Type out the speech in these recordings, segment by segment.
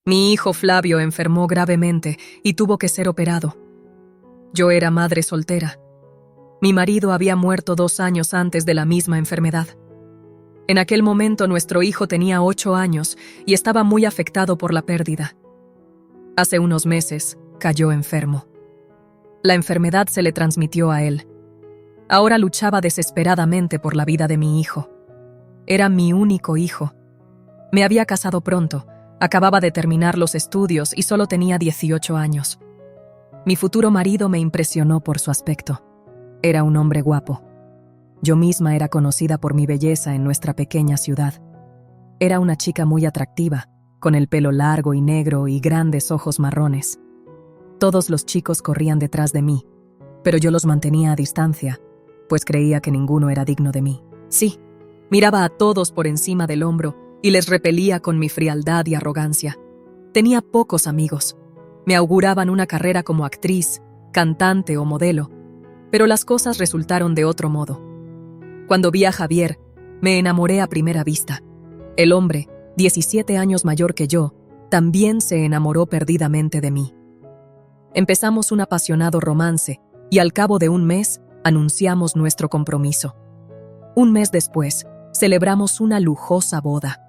Mi hijo Flavio enfermó gravemente y tuvo que ser operado. Yo era madre soltera. Mi marido había muerto 2 años antes de la misma enfermedad. En aquel momento nuestro hijo tenía 8 años y estaba muy afectado por la pérdida. Hace unos meses cayó enfermo. La enfermedad se le transmitió a él. Ahora luchaba desesperadamente por la vida de mi hijo. Era mi único hijo. Me había casado pronto, acababa de terminar los estudios y solo tenía 18 años. Mi futuro marido me impresionó por su aspecto. Era un hombre guapo. Yo misma era conocida por mi belleza en nuestra pequeña ciudad. Era una chica muy atractiva, con el pelo largo y negro y grandes ojos marrones. Todos los chicos corrían detrás de mí, pero yo los mantenía a distancia, pues creía que ninguno era digno de mí. Sí, miraba a todos por encima del hombro y les repelía con mi frialdad y arrogancia. Tenía pocos amigos. Me auguraban una carrera como actriz, cantante o modelo, pero las cosas resultaron de otro modo. Cuando vi a Javier, me enamoré a primera vista. El hombre, 17 años mayor que yo, también se enamoró perdidamente de mí. Empezamos un apasionado romance y al cabo de un mes anunciamos nuestro compromiso. Un mes después, celebramos una lujosa boda.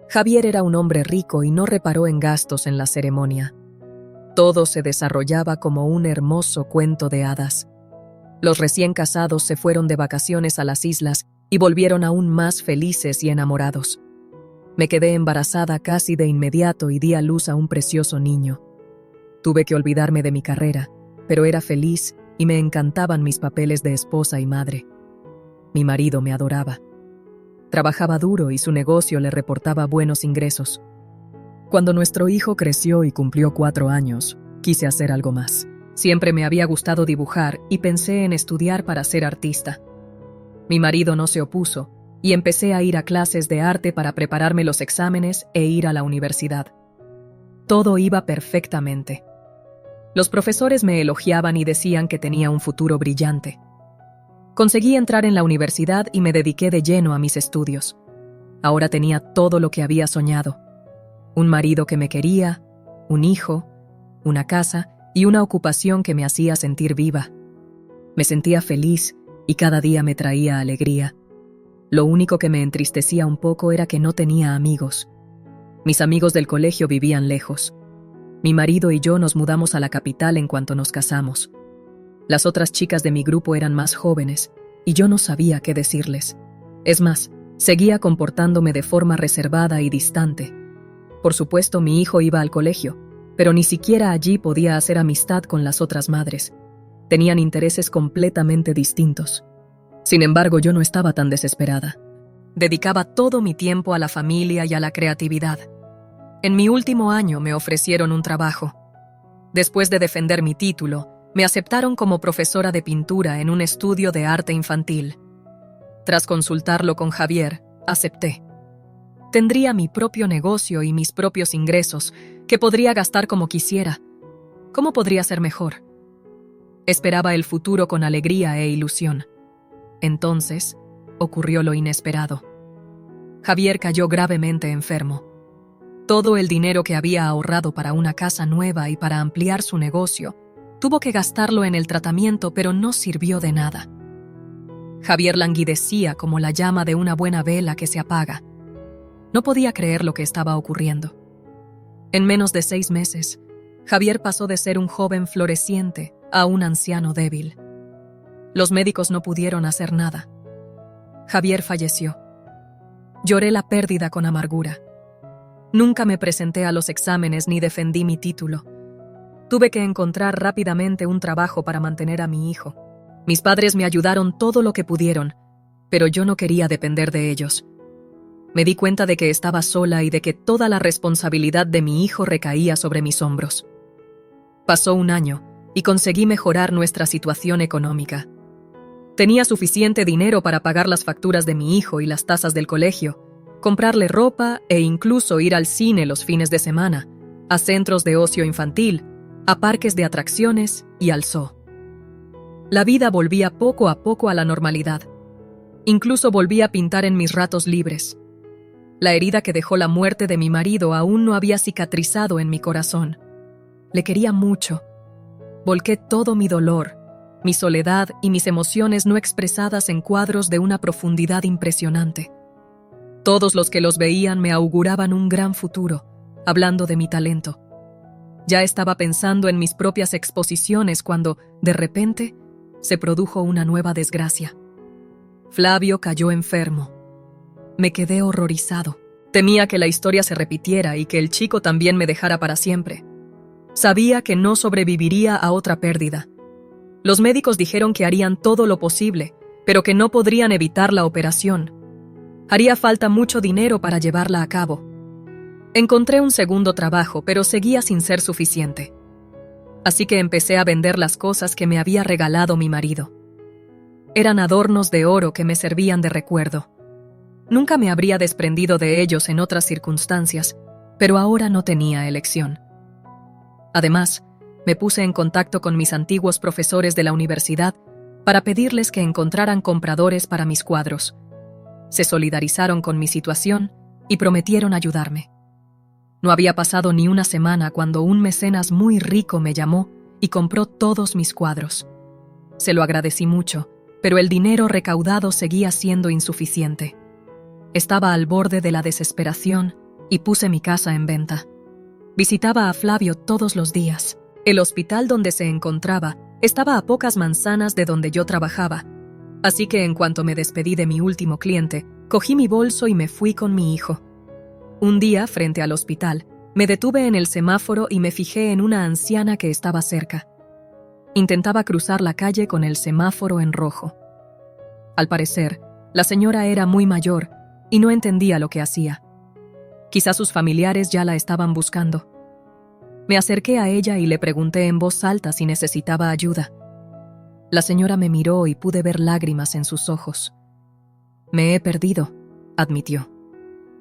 Javier era un hombre rico y no reparó en gastos en la ceremonia. Todo se desarrollaba como un hermoso cuento de hadas. Los recién casados se fueron de vacaciones a las islas y volvieron aún más felices y enamorados. Me quedé embarazada casi de inmediato y di a luz a un precioso niño. Tuve que olvidarme de mi carrera, pero era feliz y me encantaban mis papeles de esposa y madre. Mi marido me adoraba. Trabajaba duro y su negocio le reportaba buenos ingresos. Cuando nuestro hijo creció y cumplió 4 años, quise hacer algo más. Siempre me había gustado dibujar y pensé en estudiar para ser artista. Mi marido no se opuso y empecé a ir a clases de arte para prepararme los exámenes e ir a la universidad. Todo iba perfectamente. Los profesores me elogiaban y decían que tenía un futuro brillante. Conseguí entrar en la universidad y me dediqué de lleno a mis estudios. Ahora tenía todo lo que había soñado. Un marido que me quería, un hijo, una casa y una ocupación que me hacía sentir viva. Me sentía feliz y cada día me traía alegría. Lo único que me entristecía un poco era que no tenía amigos. Mis amigos del colegio vivían lejos. Mi marido y yo nos mudamos a la capital en cuanto nos casamos. Las otras chicas de mi grupo eran más jóvenes y yo no sabía qué decirles. Es más, seguía comportándome de forma reservada y distante. Por supuesto, mi hijo iba al colegio, pero ni siquiera allí podía hacer amistad con las otras madres. Tenían intereses completamente distintos. Sin embargo, yo no estaba tan desesperada. Dedicaba todo mi tiempo a la familia y a la creatividad. En mi último año me ofrecieron un trabajo. Después de defender mi título, me aceptaron como profesora de pintura en un estudio de arte infantil. Tras consultarlo con Javier, acepté. Tendría mi propio negocio y mis propios ingresos, que podría gastar como quisiera. ¿Cómo podría ser mejor? Esperaba el futuro con alegría e ilusión. Entonces, ocurrió lo inesperado. Javier cayó gravemente enfermo. Todo el dinero que había ahorrado para una casa nueva y para ampliar su negocio, tuvo que gastarlo en el tratamiento, pero no sirvió de nada. Javier languidecía como la llama de una buena vela que se apaga. No podía creer lo que estaba ocurriendo. En menos de 6 meses, Javier pasó de ser un joven floreciente a un anciano débil. Los médicos no pudieron hacer nada. Javier falleció. Lloré la pérdida con amargura. Nunca me presenté a los exámenes ni defendí mi título. Tuve que encontrar rápidamente un trabajo para mantener a mi hijo. Mis padres me ayudaron todo lo que pudieron, pero yo no quería depender de ellos. Me di cuenta de que estaba sola y de que toda la responsabilidad de mi hijo recaía sobre mis hombros. Pasó un año y conseguí mejorar nuestra situación económica. Tenía suficiente dinero para pagar las facturas de mi hijo y las tasas del colegio, comprarle ropa e incluso ir al cine los fines de semana, a centros de ocio infantil, a parques de atracciones y al zoo. La vida volvía poco a poco a la normalidad. Incluso volví a pintar en mis ratos libres. La herida que dejó la muerte de mi marido aún no había cicatrizado en mi corazón. Le quería mucho. Volqué todo mi dolor, mi soledad y mis emociones no expresadas en cuadros de una profundidad impresionante. Todos los que los veían me auguraban un gran futuro, hablando de mi talento. Ya estaba pensando en mis propias exposiciones cuando, de repente, se produjo una nueva desgracia. Flavio cayó enfermo. Me quedé horrorizado. Temía que la historia se repitiera y que el chico también me dejara para siempre. Sabía que no sobreviviría a otra pérdida. Los médicos dijeron que harían todo lo posible, pero que no podrían evitar la operación. Haría falta mucho dinero para llevarla a cabo. Encontré un segundo trabajo, pero seguía sin ser suficiente. Así que empecé a vender las cosas que me había regalado mi marido. Eran adornos de oro que me servían de recuerdo. Nunca me habría desprendido de ellos en otras circunstancias, pero ahora no tenía elección. Además, me puse en contacto con mis antiguos profesores de la universidad para pedirles que encontraran compradores para mis cuadros. Se solidarizaron con mi situación y prometieron ayudarme. No había pasado ni una semana cuando un mecenas muy rico me llamó y compró todos mis cuadros. Se lo agradecí mucho, pero el dinero recaudado seguía siendo insuficiente. Estaba al borde de la desesperación y puse mi casa en venta. Visitaba a Flavio todos los días. El hospital donde se encontraba estaba a pocas manzanas de donde yo trabajaba, así que en cuanto me despedí de mi último cliente, cogí mi bolso y me fui con mi hijo. Un día, frente al hospital, me detuve en el semáforo y me fijé en una anciana que estaba cerca. Intentaba cruzar la calle con el semáforo en rojo. Al parecer, la señora era muy mayor y no entendía lo que hacía. Quizás sus familiares ya la estaban buscando. Me acerqué a ella y le pregunté en voz alta si necesitaba ayuda. La señora me miró y pude ver lágrimas en sus ojos. «Me he perdido», admitió.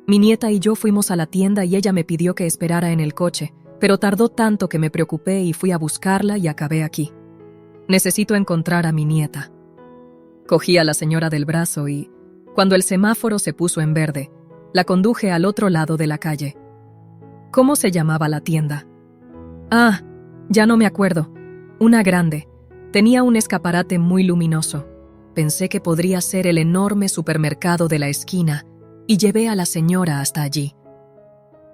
«Mi nieta y yo fuimos a la tienda y ella me pidió que esperara en el coche, pero tardó tanto que me preocupé y fui a buscarla y acabé aquí. Necesito encontrar a mi nieta». Cogí a la señora del brazo y, cuando el semáforo se puso en verde, la conduje al otro lado de la calle. ¿Cómo se llamaba la tienda? Ah, ya no me acuerdo. Una grande. Tenía un escaparate muy luminoso. Pensé que podría ser el enorme supermercado de la esquina y llevé a la señora hasta allí.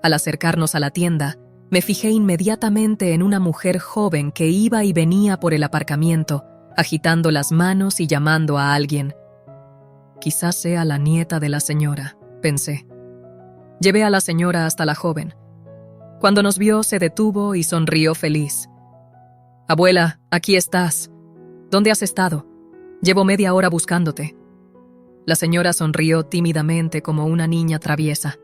Al acercarnos a la tienda, me fijé inmediatamente en una mujer joven que iba y venía por el aparcamiento, agitando las manos y llamando a alguien. Quizás sea la nieta de la señora, pensé. Llevé a la señora hasta la joven. Cuando nos vio, se detuvo y sonrió feliz. «Abuela, aquí estás. ¿Dónde has estado? Llevo media hora buscándote». La señora sonrió tímidamente como una niña traviesa.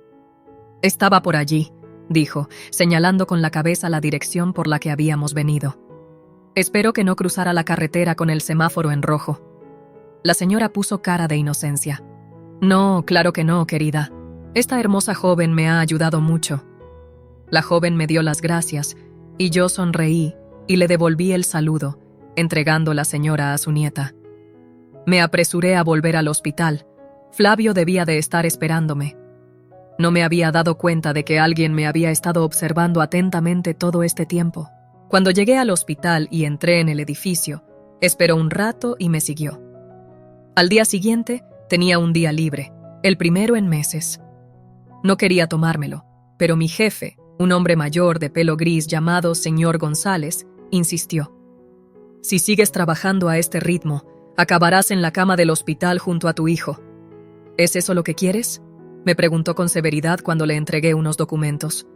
«Estaba por allí», dijo, señalando con la cabeza la dirección por la que habíamos venido. «Espero que no cruzara la carretera con el semáforo en rojo». La señora puso cara de inocencia. «No, claro que no, querida. Esta hermosa joven me ha ayudado mucho». La joven me dio las gracias y yo sonreí y le devolví el saludo, entregando la señora a su nieta. Me apresuré a volver al hospital. Flavio debía de estar esperándome. No me había dado cuenta de que alguien me había estado observando atentamente todo este tiempo. Cuando llegué al hospital y entré en el edificio, esperó un rato y me siguió. Al día siguiente, tenía un día libre, el primero en meses. No quería tomármelo, pero mi jefe, un hombre mayor de pelo gris llamado señor González, insistió. «Si sigues trabajando a este ritmo, acabarás en la cama del hospital junto a tu hijo». «¿Es eso lo que quieres?», me preguntó con severidad cuando le entregué unos documentos.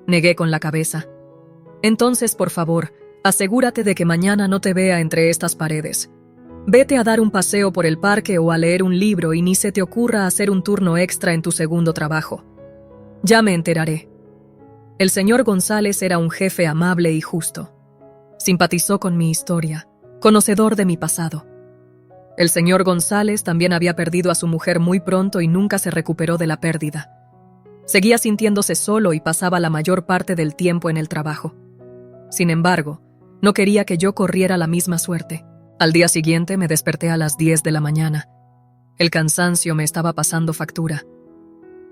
Negué con la cabeza. «Entonces, por favor, asegúrate de que mañana no te vea entre estas paredes. Vete a dar un paseo por el parque o a leer un libro y ni se te ocurra hacer un turno extra en tu segundo trabajo. Ya me enteraré». El señor González era un jefe amable y justo. Simpatizó con mi historia, conocedor de mi pasado. El señor González también había perdido a su mujer muy pronto y nunca se recuperó de la pérdida. Seguía sintiéndose solo y pasaba la mayor parte del tiempo en el trabajo. Sin embargo, no quería que yo corriera la misma suerte. Al día siguiente me desperté a las 10 de la mañana. El cansancio me estaba pasando factura.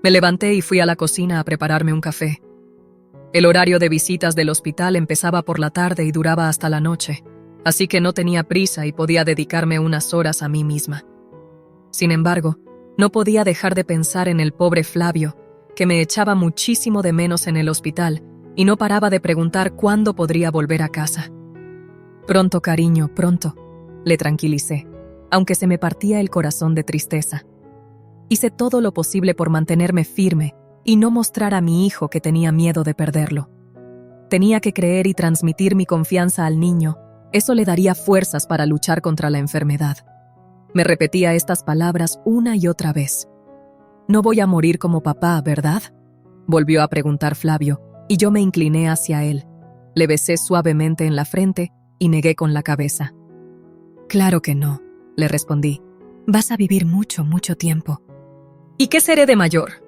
Me levanté y fui a la cocina a prepararme un café. El horario de visitas del hospital empezaba por la tarde y duraba hasta la noche, así que no tenía prisa y podía dedicarme unas horas a mí misma. Sin embargo, no podía dejar de pensar en el pobre Flavio, que me echaba muchísimo de menos en el hospital y no paraba de preguntar cuándo podría volver a casa. Pronto, cariño, pronto, le tranquilicé, aunque se me partía el corazón de tristeza. Hice todo lo posible por mantenerme firme y no mostrar a mi hijo que tenía miedo de perderlo. Tenía que creer y transmitir mi confianza al niño, eso le daría fuerzas para luchar contra la enfermedad. Me repetía estas palabras una y otra vez. «No voy a morir como papá, ¿verdad?», volvió a preguntar Flavio, y yo me incliné hacia él. Le besé suavemente en la frente y negué con la cabeza. «Claro que no», le respondí. «Vas a vivir mucho, mucho tiempo». «¿Y qué seré de mayor?»,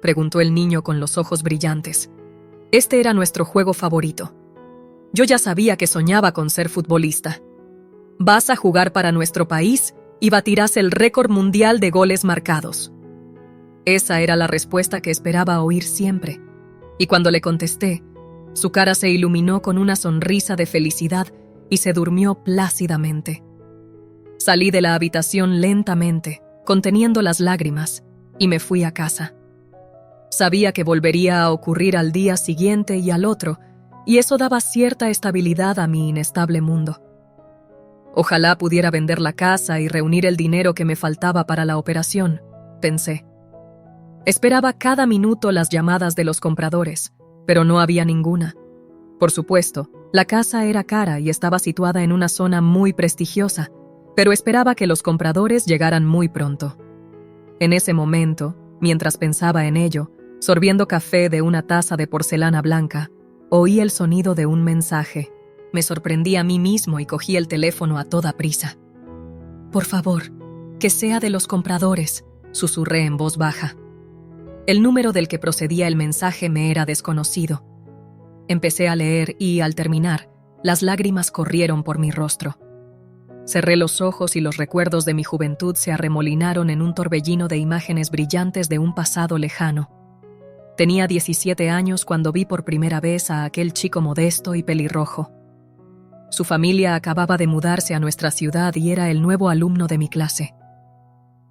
preguntó el niño con los ojos brillantes. Este era nuestro juego favorito. Yo ya sabía que soñaba con ser futbolista. «Vas a jugar para nuestro país y batirás el récord mundial de goles marcados». Esa era la respuesta que esperaba oír siempre. Y cuando le contesté, su cara se iluminó con una sonrisa de felicidad y se durmió plácidamente. Salí de la habitación lentamente, conteniendo las lágrimas, y me fui a casa. Sabía que volvería a ocurrir al día siguiente y al otro, y eso daba cierta estabilidad a mi inestable mundo. Ojalá pudiera vender la casa y reunir el dinero que me faltaba para la operación, pensé. Esperaba cada minuto las llamadas de los compradores, pero no había ninguna. Por supuesto, la casa era cara y estaba situada en una zona muy prestigiosa, pero esperaba que los compradores llegaran muy pronto. En ese momento, mientras pensaba en ello, sorbiendo café de una taza de porcelana blanca, oí el sonido de un mensaje. Me sorprendí a mí mismo y cogí el teléfono a toda prisa. «Por favor, que sea de los compradores», susurré en voz baja. El número del que procedía el mensaje me era desconocido. Empecé a leer y, al terminar, las lágrimas corrieron por mi rostro. Cerré los ojos y los recuerdos de mi juventud se arremolinaron en un torbellino de imágenes brillantes de un pasado lejano. Tenía 17 años cuando vi por primera vez a aquel chico modesto y pelirrojo. Su familia acababa de mudarse a nuestra ciudad y era el nuevo alumno de mi clase.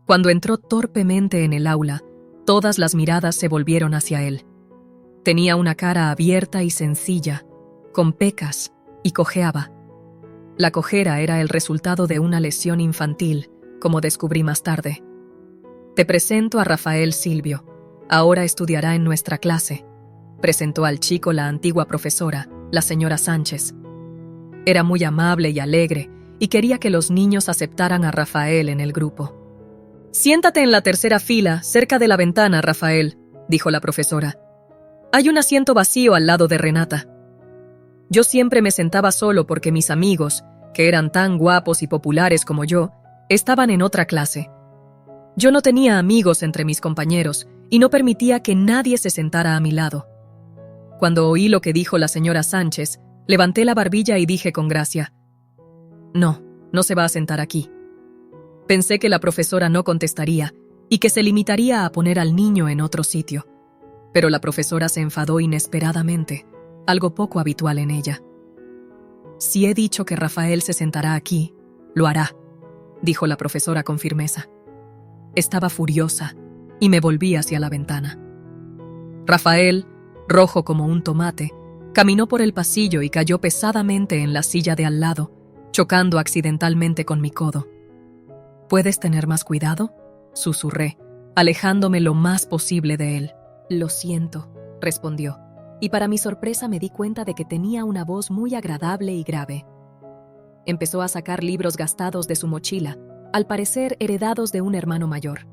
Cuando entró torpemente en el aula, todas las miradas se volvieron hacia él. Tenía una cara abierta y sencilla, con pecas, y cojeaba. La cojera era el resultado de una lesión infantil, como descubrí más tarde. «Te presento a Rafael Silvio. Ahora estudiará en nuestra clase», presentó al chico la antigua profesora, la señora Sánchez. Era muy amable y alegre, y quería que los niños aceptaran a Rafael en el grupo. «Siéntate en la tercera fila, cerca de la ventana, Rafael», dijo la profesora. «Hay un asiento vacío al lado de Renata». Yo siempre me sentaba solo porque mis amigos, que eran tan guapos y populares como yo, estaban en otra clase. Yo no tenía amigos entre mis compañeros y no permitía que nadie se sentara a mi lado. Cuando oí lo que dijo la señora Sánchez, levanté la barbilla y dije con gracia: «No, no se va a sentar aquí». Pensé que la profesora no contestaría y que se limitaría a poner al niño en otro sitio. Pero la profesora se enfadó inesperadamente, algo poco habitual en ella. «Si he dicho que Rafael se sentará aquí, lo hará», dijo la profesora con firmeza. Estaba furiosa y me volví hacia la ventana. Rafael, rojo como un tomate, caminó por el pasillo y cayó pesadamente en la silla de al lado, chocando accidentalmente con mi codo. «¿Puedes tener más cuidado?», susurré, alejándome lo más posible de él. «Lo siento», respondió, y para mi sorpresa me di cuenta de que tenía una voz muy agradable y grave. Empezó a sacar libros gastados de su mochila, al parecer heredados de un hermano mayor.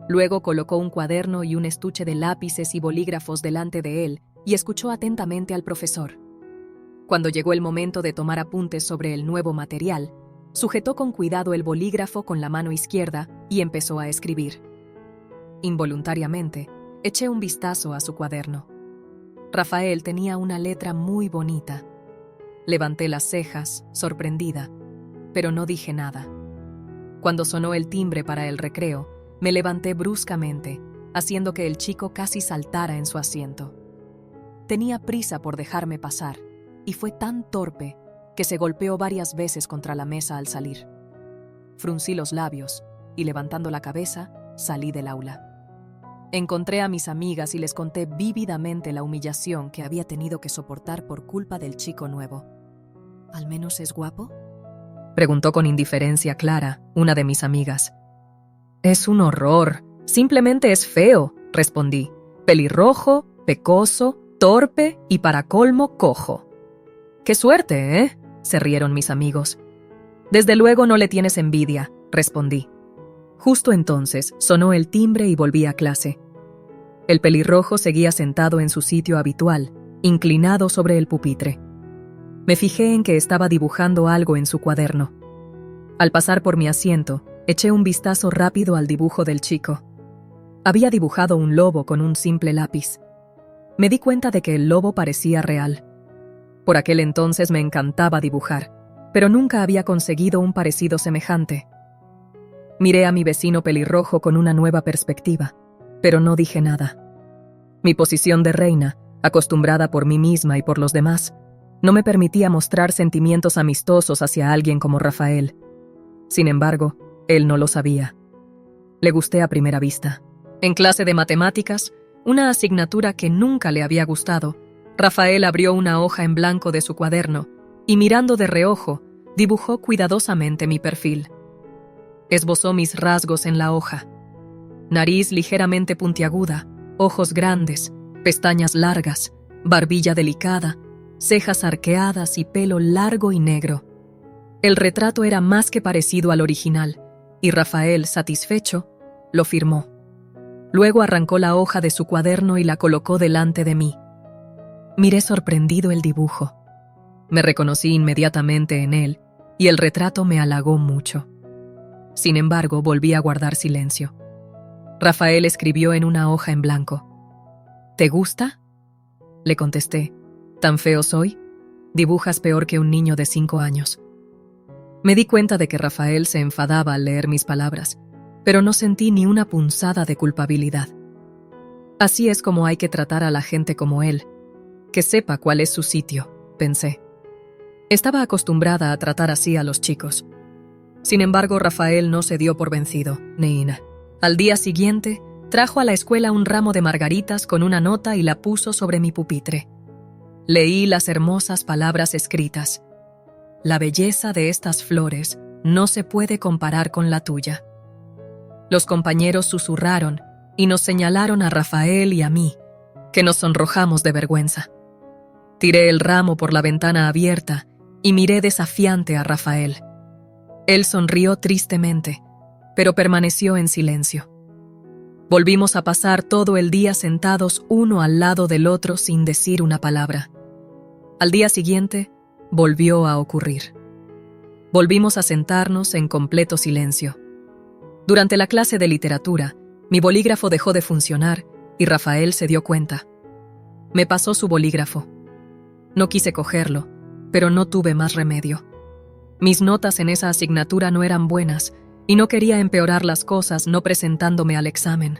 Luego colocó un cuaderno y un estuche de lápices y bolígrafos delante de él y escuchó atentamente al profesor. Cuando llegó el momento de tomar apuntes sobre el nuevo material, sujetó con cuidado el bolígrafo con la mano izquierda y empezó a escribir. Involuntariamente, eché un vistazo a su cuaderno. Rafael tenía una letra muy bonita. Levanté las cejas, sorprendida, pero no dije nada. Cuando sonó el timbre para el recreo, me levanté bruscamente haciendo que el chico casi saltara en su asiento. Tenía prisa por dejarme pasar, y fue tan torpe que se golpeó varias veces contra la mesa al salir. Fruncí los labios y, levantando la cabeza, salí del aula. Encontré a mis amigas y les conté vívidamente la humillación que había tenido que soportar por culpa del chico nuevo. ¿Al menos es guapo?, preguntó con indiferencia Clara, una de mis amigas. Es un horror. Simplemente es feo, respondí. Pelirrojo, pecoso, torpe y para colmo cojo. ¡Qué suerte, eh!, se rieron mis amigos. Desde luego no le tienes envidia, respondí. Justo entonces sonó el timbre y volví a clase. El pelirrojo seguía sentado en su sitio habitual, inclinado sobre el pupitre. Me fijé en que estaba dibujando algo en su cuaderno. Al pasar por mi asiento, eché un vistazo rápido al dibujo del chico. Había dibujado un lobo con un simple lápiz. Me di cuenta de que el lobo parecía real. Por aquel entonces me encantaba dibujar, pero nunca había conseguido un parecido semejante. Miré a mi vecino pelirrojo con una nueva perspectiva, pero no dije nada. Mi posición de reina, acostumbrada por mí misma y por los demás, no me permitía mostrar sentimientos amistosos hacia alguien como Rafael. Sin embargo, él no lo sabía. Le gusté a primera vista. En clase de matemáticas, una asignatura que nunca le había gustado, Rafael abrió una hoja en blanco de su cuaderno y, mirando de reojo, dibujó cuidadosamente mi perfil. Esbozó mis rasgos en la hoja. Nariz ligeramente puntiaguda, ojos grandes, pestañas largas, barbilla delicada, cejas arqueadas y pelo largo y negro. El retrato era más que parecido al original, y Rafael, satisfecho, lo firmó. Luego arrancó la hoja de su cuaderno y la colocó delante de mí. Miré sorprendido el dibujo. Me reconocí inmediatamente en él, y el retrato me halagó mucho. Sin embargo, volví a guardar silencio. Rafael escribió en una hoja en blanco. ¿Te gusta?, le contesté. ¿Tan feo soy? Dibujas peor que un niño de 5 años. Me di cuenta de que Rafael se enfadaba al leer mis palabras, pero no sentí ni una punzada de culpabilidad. Así es como hay que tratar a la gente como él, que sepa cuál es su sitio, pensé. Estaba acostumbrada a tratar así a los chicos. Sin embargo, Rafael no se dio por vencido, Neina. Al día siguiente, trajo a la escuela un ramo de margaritas con una nota y la puso sobre mi pupitre. Leí las hermosas palabras escritas. La belleza de estas flores no se puede comparar con la tuya. Los compañeros susurraron y nos señalaron a Rafael y a mí, que nos sonrojamos de vergüenza. Tiré el ramo por la ventana abierta y miré desafiante a Rafael. Él sonrió tristemente, pero permaneció en silencio. Volvimos a pasar todo el día sentados uno al lado del otro sin decir una palabra. Al día siguiente, volvió a ocurrir. Volvimos a sentarnos en completo silencio. Durante la clase de literatura, mi bolígrafo dejó de funcionar y Rafael se dio cuenta. Me pasó su bolígrafo. No quise cogerlo, pero no tuve más remedio. Mis notas en esa asignatura no eran buenas y no quería empeorar las cosas no presentándome al examen.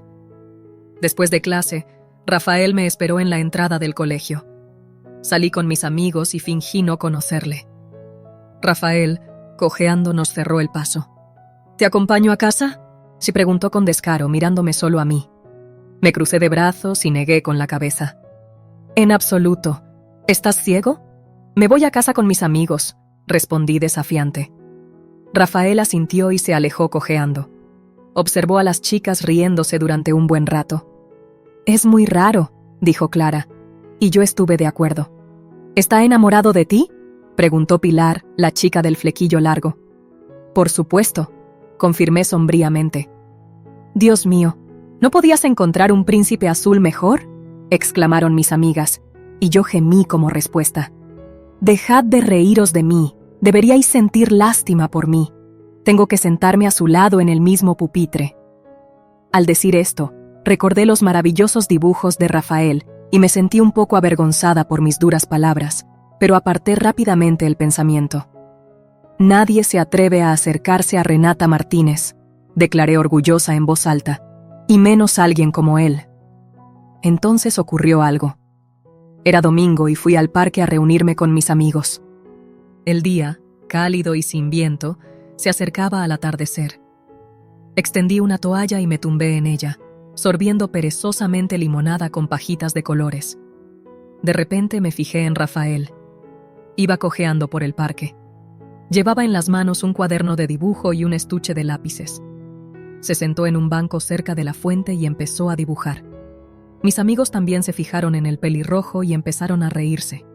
Después de clase, Rafael me esperó en la entrada del colegio. Salí con mis amigos y fingí no conocerle. Rafael, cojeando, nos cerró el paso. ¿Te acompaño a casa?, se preguntó con descaro, mirándome solo a mí. Me crucé de brazos y negué con la cabeza. En absoluto. ¿Estás ciego? Me voy a casa con mis amigos, respondí desafiante. Rafael asintió y se alejó cojeando. Observó a las chicas riéndose durante un buen rato. Es muy raro, dijo Clara, y yo estuve de acuerdo. ¿Está enamorado de ti?, preguntó Pilar, la chica del flequillo largo. Por supuesto, confirmé sombríamente. Dios mío, ¿no podías encontrar un príncipe azul mejor?, exclamaron mis amigas, y yo gemí como respuesta. Dejad de reíros de mí, deberíais sentir lástima por mí. Tengo que sentarme a su lado en el mismo pupitre. Al decir esto, recordé los maravillosos dibujos de Rafael y me sentí un poco avergonzada por mis duras palabras, pero aparté rápidamente el pensamiento. Nadie se atreve a acercarse a Renata Martínez, declaré orgullosa en voz alta. y menos alguien como él. Entonces ocurrió algo. Era domingo y fui al parque a reunirme con mis amigos. El día, cálido y sin viento, se acercaba al atardecer. Extendí una toalla y me tumbé en ella, sorbiendo perezosamente limonada con pajitas de colores. De repente me fijé en Rafael. Iba cojeando por el parque. Llevaba en las manos un cuaderno de dibujo y un estuche de lápices. Se sentó en un banco cerca de la fuente y empezó a dibujar. Mis amigos también se fijaron en el pelirrojo y empezaron a reírse.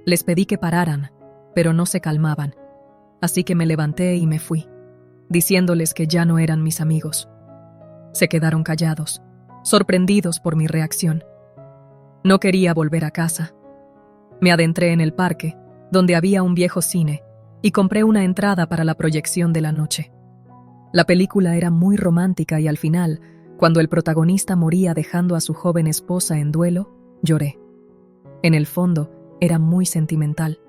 Les pedí que pararan, pero no se calmaban, así que me levanté y me fui, diciéndoles que ya no eran mis amigos. Se quedaron callados, sorprendidos por mi reacción. No quería volver a casa. Me adentré en el parque, donde había un viejo cine, y compré una entrada para la proyección de la noche. La película era muy romántica y al final, cuando el protagonista moría dejando a su joven esposa en duelo, lloré. En el fondo, era muy sentimental.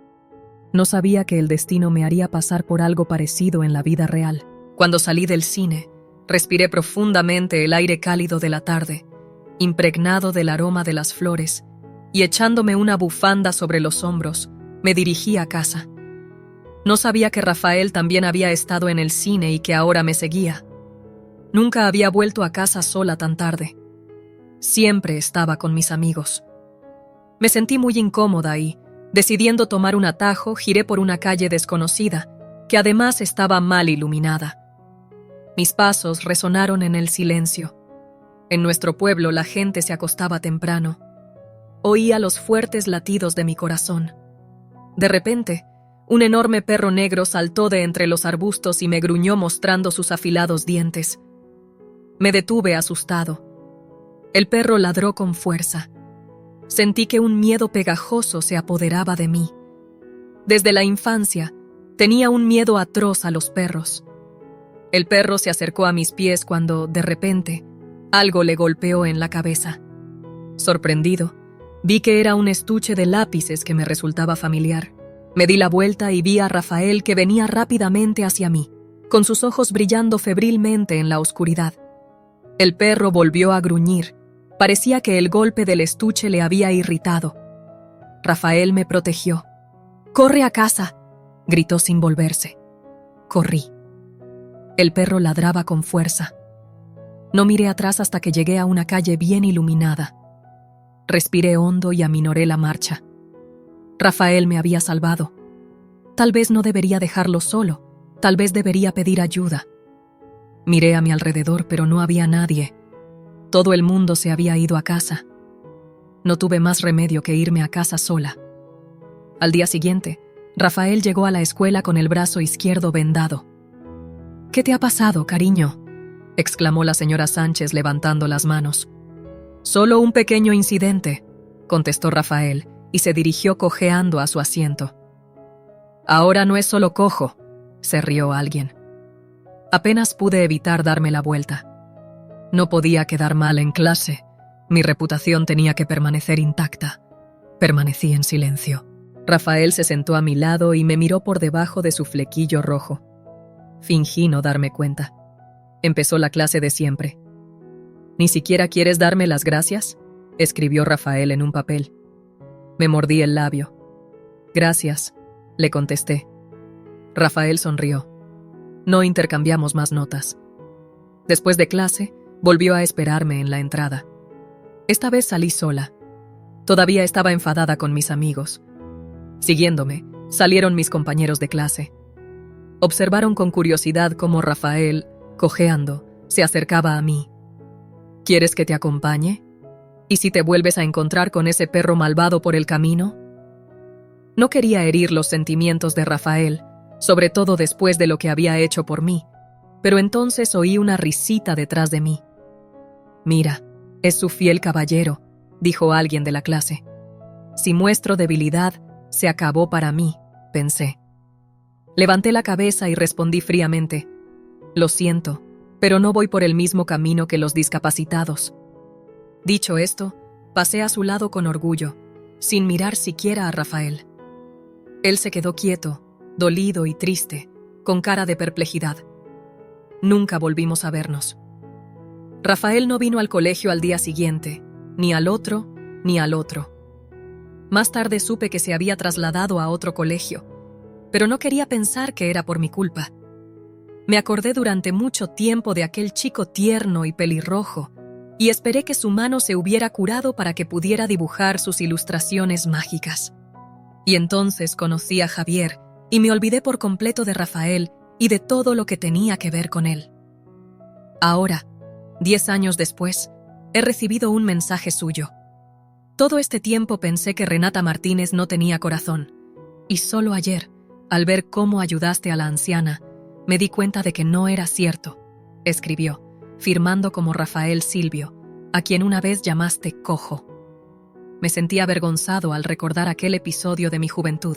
No sabía que el destino me haría pasar por algo parecido en la vida real. Cuando salí del cine, respiré profundamente el aire cálido de la tarde, impregnado del aroma de las flores, y echándome una bufanda sobre los hombros, me dirigí a casa. No sabía que Rafael también había estado en el cine y que ahora me seguía. Nunca había vuelto a casa sola tan tarde. Siempre estaba con mis amigos. Me sentí muy incómoda y, decidiendo tomar un atajo, giré por una calle desconocida, que además estaba mal iluminada. Mis pasos resonaron en el silencio. En nuestro pueblo la gente se acostaba temprano. Oía los fuertes latidos de mi corazón. De repente, un enorme perro negro saltó de entre los arbustos y me gruñó mostrando sus afilados dientes. Me detuve asustado. El perro ladró con fuerza. Sentí que un miedo pegajoso se apoderaba de mí. Desde la infancia, tenía un miedo atroz a los perros. El perro se acercó a mis pies cuando, de repente, algo le golpeó en la cabeza. Sorprendido, vi que era un estuche de lápices que me resultaba familiar. Me di la vuelta y vi a Rafael que venía rápidamente hacia mí, con sus ojos brillando febrilmente en la oscuridad. El perro volvió a gruñir. Parecía que el golpe del estuche le había irritado. Rafael me protegió. «¡Corre a casa!», gritó sin volverse. Corrí. El perro ladraba con fuerza. No miré atrás hasta que llegué a una calle bien iluminada. Respiré hondo y aminoré la marcha. Rafael me había salvado. Tal vez no debería dejarlo solo. Tal vez debería pedir ayuda. Miré a mi alrededor, pero no había nadie. Todo el mundo se había ido a casa. No tuve más remedio que irme a casa sola. Al día siguiente, Rafael llegó a la escuela con el brazo izquierdo vendado. «¿Qué te ha pasado, cariño?», exclamó la señora Sánchez levantando las manos. «Solo un pequeño incidente», contestó Rafael, y se dirigió cojeando a su asiento. «Ahora no es solo cojo», se rió alguien. Apenas pude evitar darme la vuelta. No podía quedar mal en clase. Mi reputación tenía que permanecer intacta. Permanecí en silencio. Rafael se sentó a mi lado y me miró por debajo de su flequillo rojo. Fingí no darme cuenta. Empezó la clase de siempre. «¿Ni siquiera quieres darme las gracias?», escribió Rafael en un papel. Me mordí el labio. «Gracias», le contesté. Rafael sonrió. No intercambiamos más notas. Después de clase, volvió a esperarme en la entrada. Esta vez salí sola. Todavía estaba enfadada con mis amigos. Siguiéndome, salieron mis compañeros de clase. Observaron con curiosidad cómo Rafael, cojeando, se acercaba a mí. «¿Quieres que te acompañe? ¿Y si te vuelves a encontrar con ese perro malvado por el camino?». No quería herir los sentimientos de Rafael, sobre todo después de lo que había hecho por mí, pero entonces oí una risita detrás de mí. «Mira, es su fiel caballero», dijo alguien de la clase. «Si muestro debilidad, se acabó para mí», pensé. Levanté la cabeza y respondí fríamente: «Lo siento, pero no voy por el mismo camino que los discapacitados». Dicho esto, pasé a su lado con orgullo, sin mirar siquiera a Rafael. Él se quedó quieto, dolido y triste, con cara de perplejidad. Nunca volvimos a vernos. Rafael no vino al colegio al día siguiente, ni al otro, ni al otro. Más tarde supe que se había trasladado a otro colegio, pero no quería pensar que era por mi culpa. Me acordé durante mucho tiempo de aquel chico tierno y pelirrojo, y esperé que su mano se hubiera curado para que pudiera dibujar sus ilustraciones mágicas. Y entonces conocí a Javier, y me olvidé por completo de Rafael y de todo lo que tenía que ver con él. Ahora, 10 años después, he recibido un mensaje suyo. Todo este tiempo pensé que Renata Martínez no tenía corazón, y solo ayer, al ver cómo ayudaste a la anciana, me di cuenta de que no era cierto, escribió, firmando como Rafael Silvio, a quien una vez llamaste cojo. Me sentí avergonzado al recordar aquel episodio de mi juventud,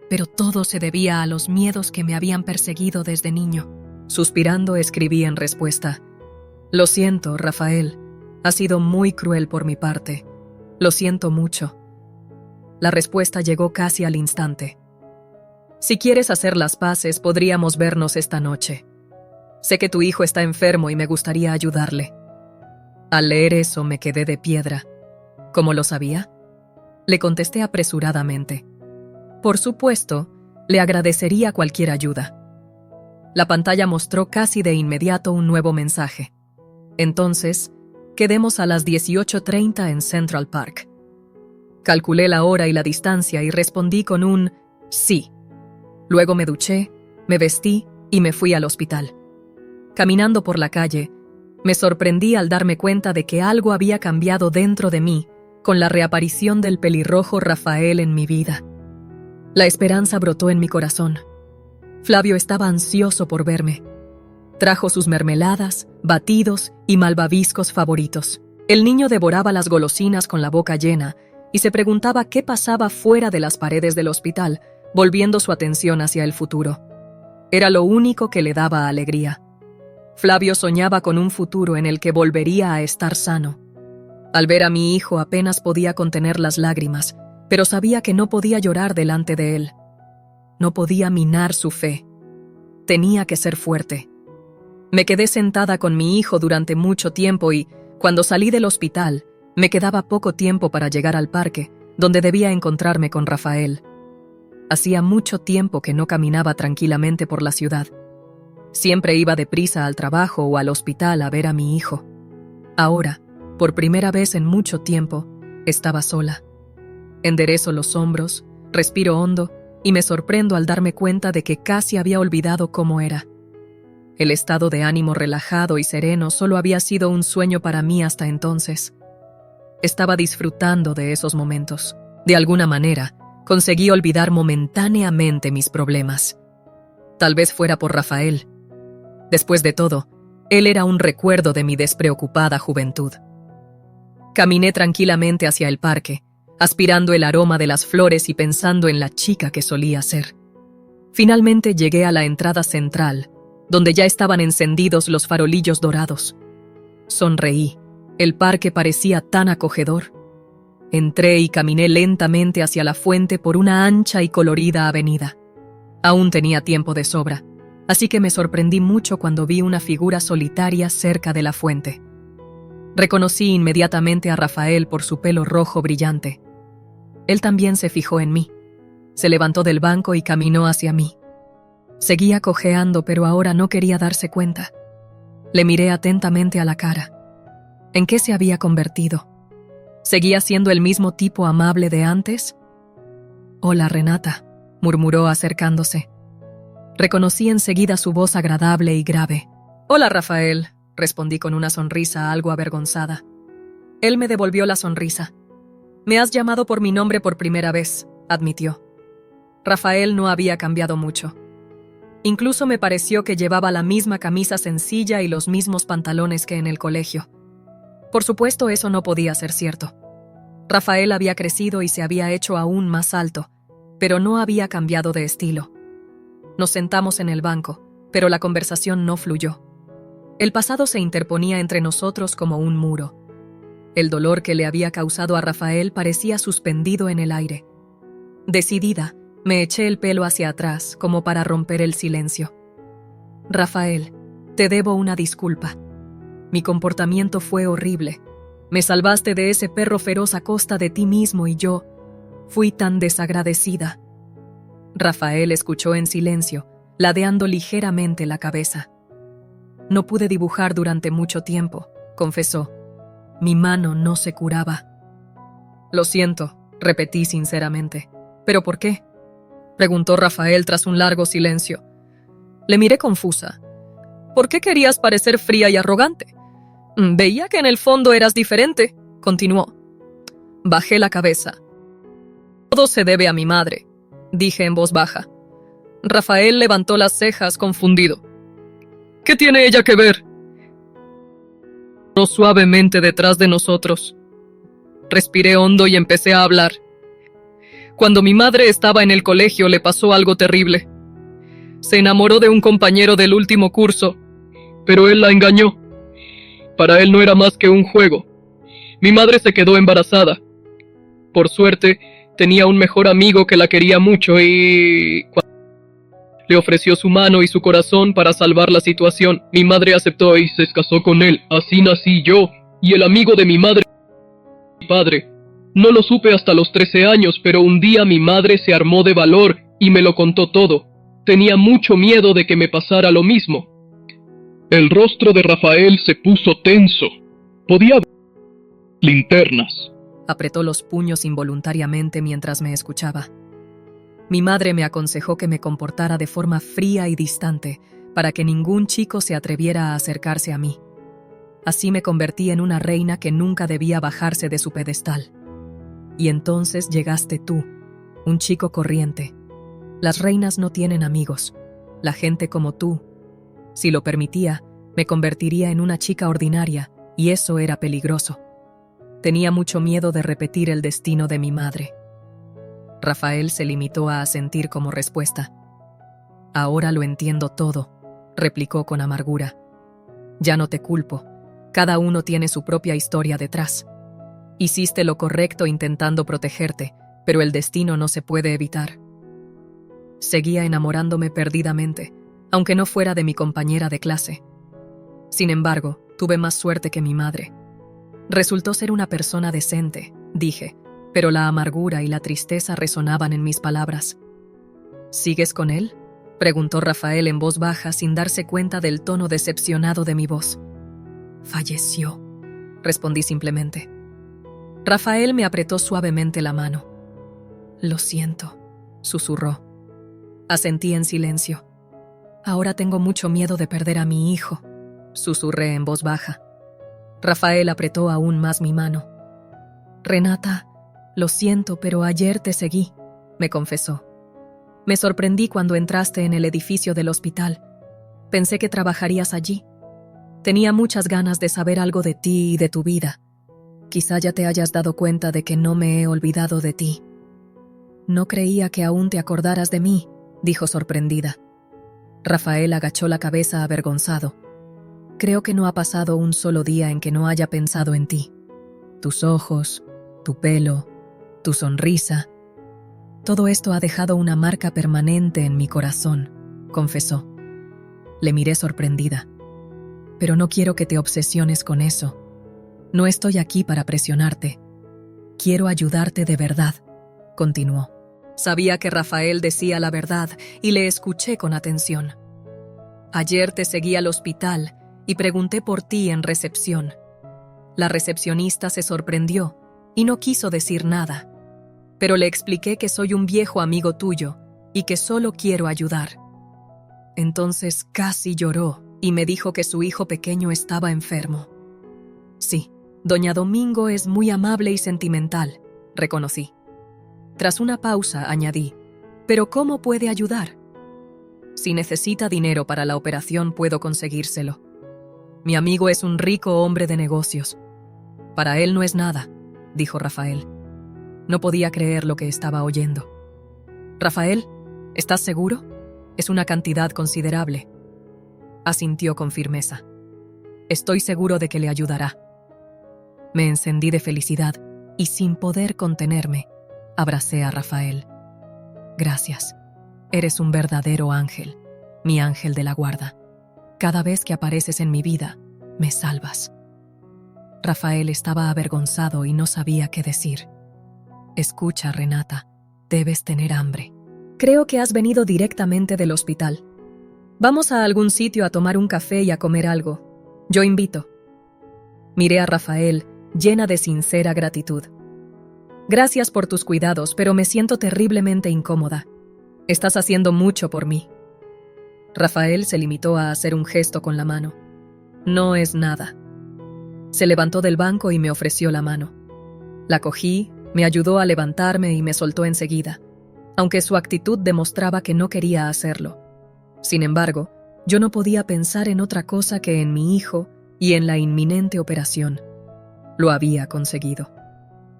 pero todo se debía a los miedos que me habían perseguido desde niño. Suspirando escribí en respuesta: lo siento, Rafael, ha sido muy cruel por mi parte. Lo siento mucho. La respuesta llegó casi al instante. Si quieres hacer las paces, podríamos vernos esta noche. Sé que tu hijo está enfermo y me gustaría ayudarle. Al leer eso me quedé de piedra. ¿Cómo lo sabía? Le contesté apresuradamente. Por supuesto, le agradecería cualquier ayuda. La pantalla mostró casi de inmediato un nuevo mensaje. Entonces, quedemos a las 18:30 en Central Park. Calculé la hora y la distancia y respondí con un sí. Luego me duché, me vestí y me fui al hospital. Caminando por la calle, me sorprendí al darme cuenta de que algo había cambiado dentro de mí con la reaparición del pelirrojo Rafael en mi vida. La esperanza brotó en mi corazón. Flavio estaba ansioso por verme. Trajo sus mermeladas, batidos y malvaviscos favoritos. El niño devoraba las golosinas con la boca llena y se preguntaba qué pasaba fuera de las paredes del hospital, volviendo su atención hacia el futuro. Era lo único que le daba alegría. Flavio soñaba con un futuro en el que volvería a estar sano. Al ver a mi hijo apenas podía contener las lágrimas, pero sabía que no podía llorar delante de él. No podía minar su fe. Tenía que ser fuerte. Me quedé sentada con mi hijo durante mucho tiempo y, cuando salí del hospital, me quedaba poco tiempo para llegar al parque, donde debía encontrarme con Rafael. Hacía mucho tiempo que no caminaba tranquilamente por la ciudad. Siempre iba deprisa al trabajo o al hospital a ver a mi hijo. Ahora, por primera vez en mucho tiempo, estaba sola. Enderezo los hombros, respiro hondo y me sorprendo al darme cuenta de que casi había olvidado cómo era. El estado de ánimo relajado y sereno solo había sido un sueño para mí hasta entonces. Estaba disfrutando de esos momentos. De alguna manera, conseguí olvidar momentáneamente mis problemas. Tal vez fuera por Rafael. Después de todo, él era un recuerdo de mi despreocupada juventud. Caminé tranquilamente hacia el parque, aspirando el aroma de las flores y pensando en la chica que solía ser. Finalmente llegué a la entrada central, donde ya estaban encendidos los farolillos dorados. Sonreí. El parque parecía tan acogedor. Entré y caminé lentamente hacia la fuente por una ancha y colorida avenida. Aún tenía tiempo de sobra, así que me sorprendí mucho cuando vi una figura solitaria cerca de la fuente. Reconocí inmediatamente a Rafael por su pelo rojo brillante. Él también se fijó en mí. Se levantó del banco y caminó hacia mí. Seguía cojeando, pero ahora no quería darse cuenta. Le miré atentamente a la cara. ¿En qué se había convertido? ¿Seguía siendo el mismo tipo amable de antes? «Hola, Renata», murmuró acercándose. Reconocí enseguida su voz agradable y grave. «Hola, Rafael», respondí con una sonrisa algo avergonzada. Él me devolvió la sonrisa. «Me has llamado por mi nombre por primera vez», admitió. Rafael no había cambiado mucho. Incluso me pareció que llevaba la misma camisa sencilla y los mismos pantalones que en el colegio. Por supuesto, eso no podía ser cierto. Rafael había crecido y se había hecho aún más alto, pero no había cambiado de estilo. Nos sentamos en el banco, pero la conversación no fluyó. El pasado se interponía entre nosotros como un muro. El dolor que le había causado a Rafael parecía suspendido en el aire. Decidida, me eché el pelo hacia atrás, como para romper el silencio. «Rafael, te debo una disculpa». Mi comportamiento fue horrible. Me salvaste de ese perro feroz a costa de ti mismo y yo fui tan desagradecida. Rafael escuchó en silencio, ladeando ligeramente la cabeza. No pude dibujar durante mucho tiempo, confesó. Mi mano no se curaba. Lo siento, repetí sinceramente. ¿Pero por qué?, preguntó Rafael tras un largo silencio. Le miré confusa. ¿Por qué querías parecer fría y arrogante? Veía que en el fondo eras diferente, continuó. Bajé la cabeza. Todo se debe a mi madre, dije en voz baja. Rafael levantó las cejas confundido. ¿Qué tiene ella que ver? Entró suavemente detrás de nosotros. Respiré hondo y empecé a hablar. Cuando mi madre estaba en el colegio le pasó algo terrible. Se enamoró de un compañero del último curso, pero él la engañó. Para él no era más que un juego. Mi madre se quedó embarazada. Por suerte, tenía un mejor amigo que la quería mucho y le ofreció su mano y su corazón para salvar la situación. Mi madre aceptó y se casó con él. Así nací yo y el amigo de mi madre, mi padre. No lo supe hasta los 13 años, pero un día mi madre se armó de valor y me lo contó todo. Tenía mucho miedo de que me pasara lo mismo. El rostro de Rafael se puso tenso. Podía ver linternas. Apretó los puños involuntariamente mientras me escuchaba. Mi madre me aconsejó que me comportara de forma fría y distante para que ningún chico se atreviera a acercarse a mí. Así me convertí en una reina que nunca debía bajarse de su pedestal. Y entonces llegaste tú, un chico corriente. Las reinas no tienen amigos. La gente como tú, si lo permitía, me convertiría en una chica ordinaria, y eso era peligroso. Tenía mucho miedo de repetir el destino de mi madre. Rafael se limitó a asentir como respuesta. Ahora lo entiendo todo, replicó con amargura. Ya no te culpo. Cada uno tiene su propia historia detrás. Hiciste lo correcto intentando protegerte, pero el destino no se puede evitar. Seguía enamorándome perdidamente, aunque no fuera de mi compañera de clase. Sin embargo, tuve más suerte que mi madre. Resultó ser una persona decente, dije, pero la amargura y la tristeza resonaban en mis palabras. ¿Sigues con él?, preguntó Rafael en voz baja sin darse cuenta del tono decepcionado de mi voz. Falleció, respondí simplemente. Rafael me apretó suavemente la mano. Lo siento, susurró. Asentí en silencio. Ahora tengo mucho miedo de perder a mi hijo, susurré en voz baja. Rafael apretó aún más mi mano. Renata, lo siento, pero ayer te seguí, me confesó. Me sorprendí cuando entraste en el edificio del hospital. Pensé que trabajarías allí. Tenía muchas ganas de saber algo de ti y de tu vida. Quizá ya te hayas dado cuenta de que no me he olvidado de ti. No creía que aún te acordaras de mí, dijo sorprendida. Rafael agachó la cabeza avergonzado. Creo que no ha pasado un solo día en que no haya pensado en ti. Tus ojos, tu pelo, tu sonrisa. Todo esto ha dejado una marca permanente en mi corazón, confesó. Le miré sorprendida. Pero no quiero que te obsesiones con eso. No estoy aquí para presionarte. Quiero ayudarte de verdad, continuó. Sabía que Rafael decía la verdad y le escuché con atención. Ayer te seguí al hospital y pregunté por ti en recepción. La recepcionista se sorprendió y no quiso decir nada, pero le expliqué que soy un viejo amigo tuyo y que solo quiero ayudar. Entonces casi lloró y me dijo que su hijo pequeño estaba enfermo. Sí, doña Domingo es muy amable y sentimental, reconocí. Tras una pausa, añadí, ¿pero cómo puede ayudar? Si necesita dinero para la operación, puedo conseguírselo. Mi amigo es un rico hombre de negocios. Para él no es nada, dijo Rafael. No podía creer lo que estaba oyendo. Rafael, ¿estás seguro? Es una cantidad considerable. Asintió con firmeza. Estoy seguro de que le ayudará. Me encendí de felicidad y sin poder contenerme, abracé a Rafael. Gracias. Eres un verdadero ángel, mi ángel de la guarda. Cada vez que apareces en mi vida, me salvas. Rafael estaba avergonzado y no sabía qué decir. Escucha, Renata, debes tener hambre. Creo que has venido directamente del hospital. Vamos a algún sitio a tomar un café y a comer algo. Yo invito. Miré a Rafael, llena de sincera gratitud. Gracias por tus cuidados, pero me siento terriblemente incómoda. Estás haciendo mucho por mí. Rafael se limitó a hacer un gesto con la mano. No es nada. Se levantó del banco y me ofreció la mano. La cogí, me ayudó a levantarme y me soltó enseguida, aunque su actitud demostraba que no quería hacerlo. Sin embargo, yo no podía pensar en otra cosa que en mi hijo y en la inminente operación. Lo había conseguido.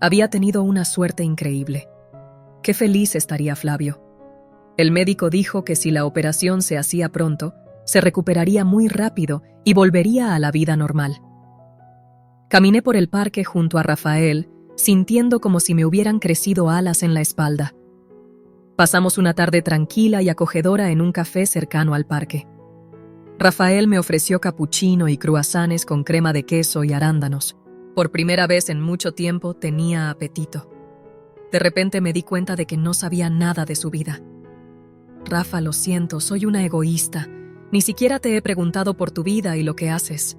Había tenido una suerte increíble. Qué feliz estaría Flavio. El médico dijo que si la operación se hacía pronto, se recuperaría muy rápido y volvería a la vida normal. Caminé por el parque junto a Rafael, sintiendo como si me hubieran crecido alas en la espalda. Pasamos una tarde tranquila y acogedora en un café cercano al parque. Rafael me ofreció capuchino y cruasanes con crema de queso y arándanos. Por primera vez en mucho tiempo tenía apetito. De repente me di cuenta de que no sabía nada de su vida. Rafa, lo siento, soy una egoísta. Ni siquiera te he preguntado por tu vida y lo que haces.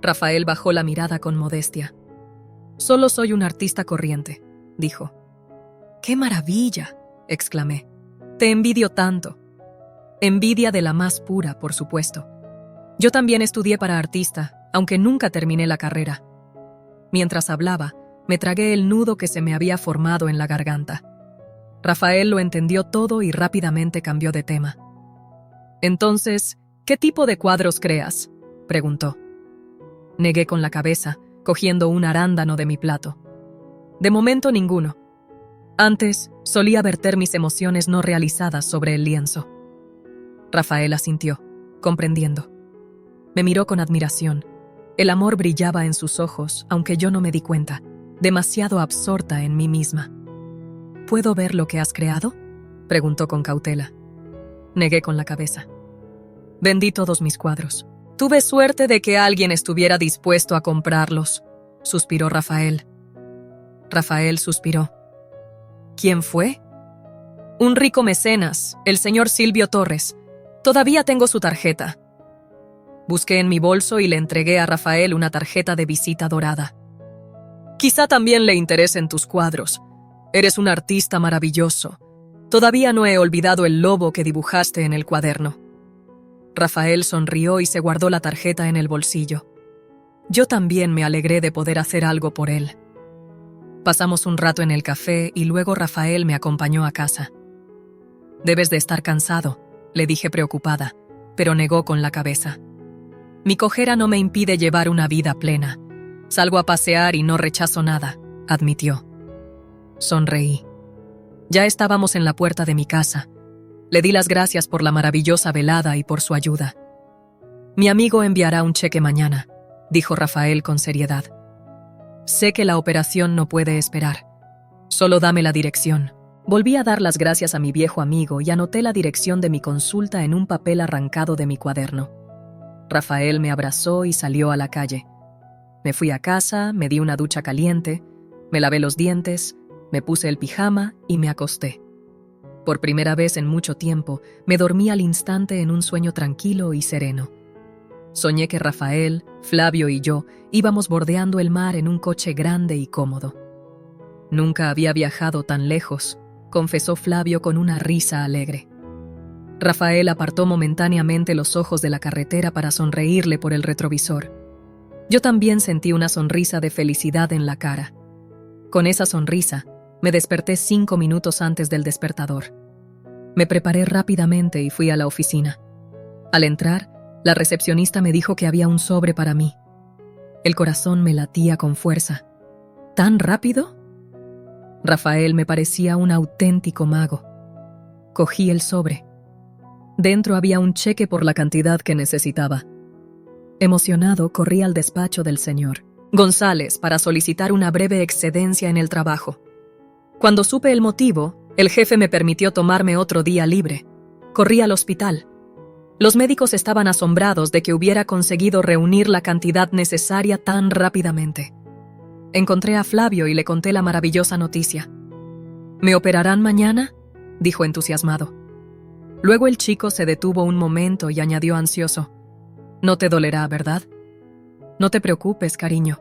Rafael bajó la mirada con modestia. Solo soy un artista corriente, dijo. ¡Qué maravilla!, exclamé. Te envidio tanto. Envidia de la más pura, por supuesto. Yo también estudié para artista, aunque nunca terminé la carrera. Mientras hablaba, me tragué el nudo que se me había formado en la garganta. Rafael lo entendió todo y rápidamente cambió de tema. Entonces, ¿qué tipo de cuadros creas?, preguntó. Negué con la cabeza, cogiendo un arándano de mi plato. De momento ninguno. Antes, solía verter mis emociones no realizadas sobre el lienzo. Rafael asintió, comprendiendo. Me miró con admiración. El amor brillaba en sus ojos, aunque yo no me di cuenta, demasiado absorta en mí misma. ¿Puedo ver lo que has creado?, preguntó con cautela. Negué con la cabeza. Vendí todos mis cuadros. Tuve suerte de que alguien estuviera dispuesto a comprarlos, suspiró Rafael. Rafael suspiró. ¿Quién fue? Un rico mecenas, el señor Silvio Torres. Todavía tengo su tarjeta. Busqué en mi bolso y le entregué a Rafael una tarjeta de visita dorada. Quizá también le interesen tus cuadros. Eres un artista maravilloso. Todavía no he olvidado el lobo que dibujaste en el cuaderno. Rafael sonrió y se guardó la tarjeta en el bolsillo. Yo también me alegré de poder hacer algo por él. Pasamos un rato en el café y luego Rafael me acompañó a casa. Debes de estar cansado, le dije preocupada, pero negó con la cabeza. Mi cojera no me impide llevar una vida plena. Salgo a pasear y no rechazo nada, admitió. Sonreí. Ya estábamos en la puerta de mi casa. Le di las gracias por la maravillosa velada y por su ayuda. Mi amigo enviará un cheque mañana, dijo Rafael con seriedad. Sé que la operación no puede esperar. Solo dame la dirección. Volví a dar las gracias a mi viejo amigo y anoté la dirección de mi consulta en un papel arrancado de mi cuaderno. Rafael me abrazó y salió a la calle. Me fui a casa, me di una ducha caliente, me lavé los dientes, me puse el pijama y me acosté. Por primera vez en mucho tiempo, me dormí al instante en un sueño tranquilo y sereno. Soñé que Rafael, Flavio y yo íbamos bordeando el mar en un coche grande y cómodo. Nunca había viajado tan lejos, confesó Flavio con una risa alegre. Rafael apartó momentáneamente los ojos de la carretera para sonreírle por el retrovisor. Yo también sentí una sonrisa de felicidad en la cara. Con esa sonrisa, me desperté 5 minutos antes del despertador. Me preparé rápidamente y fui a la oficina. Al entrar, la recepcionista me dijo que había un sobre para mí. El corazón me latía con fuerza. ¿Tan rápido? Rafael me parecía un auténtico mago. Cogí el sobre. Dentro había un cheque por la cantidad que necesitaba. Emocionado, corrí al despacho del señor González para solicitar una breve excedencia en el trabajo. Cuando supe el motivo, el jefe me permitió tomarme otro día libre. Corrí al hospital. Los médicos estaban asombrados de que hubiera conseguido reunir la cantidad necesaria tan rápidamente. Encontré a Flavio y le conté la maravillosa noticia. ¿Me operarán mañana?, dijo entusiasmado. Luego el chico se detuvo un momento y añadió ansioso. No te dolerá, ¿verdad? No te preocupes, cariño.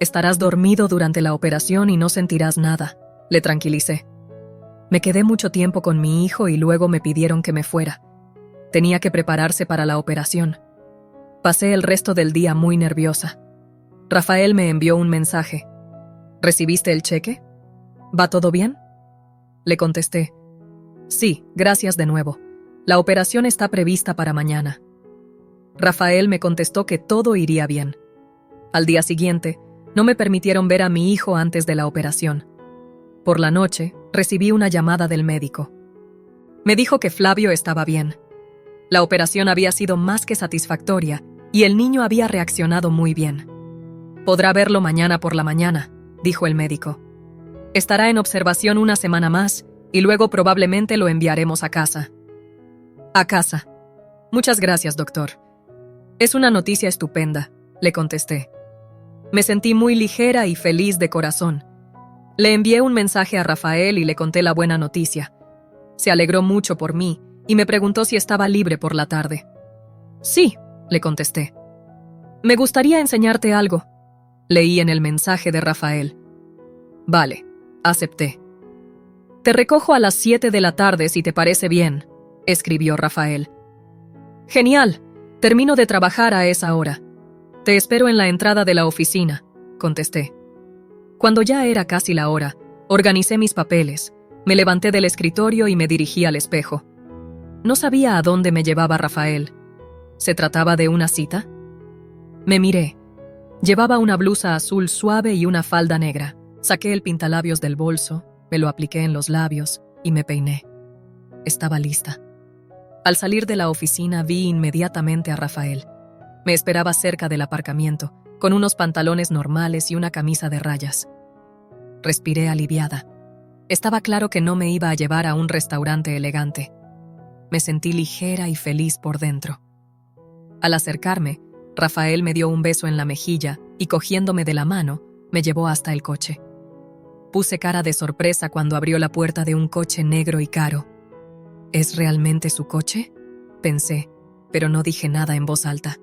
Estarás dormido durante la operación y no sentirás nada, le tranquilicé. Me quedé mucho tiempo con mi hijo y luego me pidieron que me fuera. Tenía que prepararse para la operación. Pasé el resto del día muy nerviosa. Rafael me envió un mensaje. ¿Recibiste el cheque? ¿Va todo bien? Le contesté. Sí, gracias de nuevo. La operación está prevista para mañana. Rafael me contestó que todo iría bien. Al día siguiente, no me permitieron ver a mi hijo antes de la operación. Por la noche, recibí una llamada del médico. Me dijo que Flavio estaba bien. La operación había sido más que satisfactoria y el niño había reaccionado muy bien. Podrá verlo mañana por la mañana, dijo el médico. Estará en observación una semana más y luego probablemente lo enviaremos a casa. A casa. Muchas gracias, doctor. Es una noticia estupenda, le contesté. Me sentí muy ligera y feliz de corazón. Le envié un mensaje a Rafael y le conté la buena noticia. Se alegró mucho por mí y me preguntó si estaba libre por la tarde. Sí, le contesté. Me gustaría enseñarte algo. Leí en el mensaje de Rafael. Vale, acepté. Te recojo a las 7 de la tarde si te parece bien, escribió Rafael. Genial, termino de trabajar a esa hora. Te espero en la entrada de la oficina, contesté. Cuando ya era casi la hora, organicé mis papeles, me levanté del escritorio y me dirigí al espejo. No sabía a dónde me llevaba Rafael. ¿Se trataba de una cita? Me miré. Llevaba una blusa azul suave y una falda negra. Saqué el pintalabios del bolso, me lo apliqué en los labios y me peiné. Estaba lista. Al salir de la oficina vi inmediatamente a Rafael. Me esperaba cerca del aparcamiento, con unos pantalones normales y una camisa de rayas. Respiré aliviada. Estaba claro que no me iba a llevar a un restaurante elegante. Me sentí ligera y feliz por dentro. Al acercarme, Rafael me dio un beso en la mejilla y cogiéndome de la mano, me llevó hasta el coche. Puse cara de sorpresa cuando abrió la puerta de un coche negro y caro. ¿Es realmente su coche?, pensé, pero no dije nada en voz alta.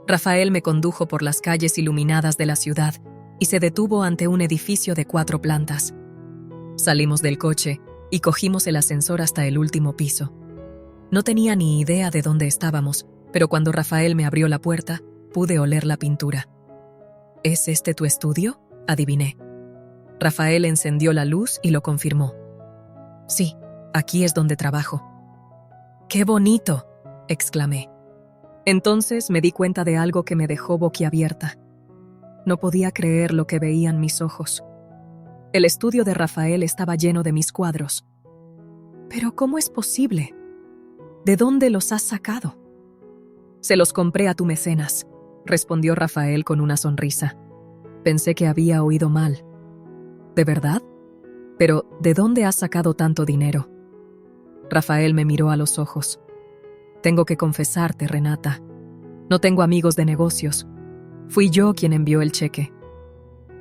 Rafael me condujo por las calles iluminadas de la ciudad y se detuvo ante un edificio de 4 plantas. Salimos del coche y cogimos el ascensor hasta el último piso. No tenía ni idea de dónde estábamos, pero cuando Rafael me abrió la puerta, pude oler la pintura. ¿Es este tu estudio?, adiviné. Rafael encendió la luz y lo confirmó. Sí, aquí es donde trabajo. ¡Qué bonito!, exclamé. Entonces me di cuenta de algo que me dejó boquiabierta. No podía creer lo que veían mis ojos. El estudio de Rafael estaba lleno de mis cuadros. ¿Pero cómo es posible? ¿De dónde los has sacado? Se los compré a tu mecenas, respondió Rafael con una sonrisa. Pensé que había oído mal. ¿De verdad? Pero, ¿de dónde has sacado tanto dinero? Rafael me miró a los ojos. Tengo que confesarte, Renata. No tengo amigos de negocios. Fui yo quien envió el cheque.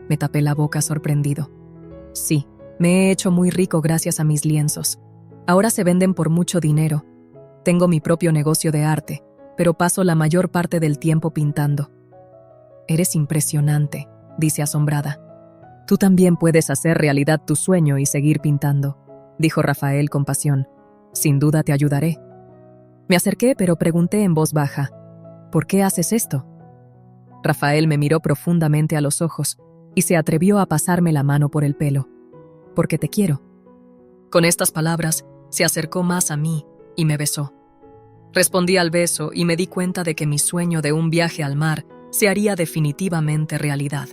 Me tapé la boca sorprendido. Sí, me he hecho muy rico gracias a mis lienzos. Ahora se venden por mucho dinero. Tengo mi propio negocio de arte, pero paso la mayor parte del tiempo pintando. Eres impresionante, dice asombrada. Tú también puedes hacer realidad tu sueño y seguir pintando, dijo Rafael con pasión. Sin duda te ayudaré. Me acerqué, pero pregunté en voz baja, ¿por qué haces esto? Rafael me miró profundamente a los ojos y se atrevió a pasarme la mano por el pelo. Porque te quiero. Con estas palabras, se acercó más a mí y me besó. Respondí al beso y me di cuenta de que mi sueño de un viaje al mar se haría definitivamente realidad.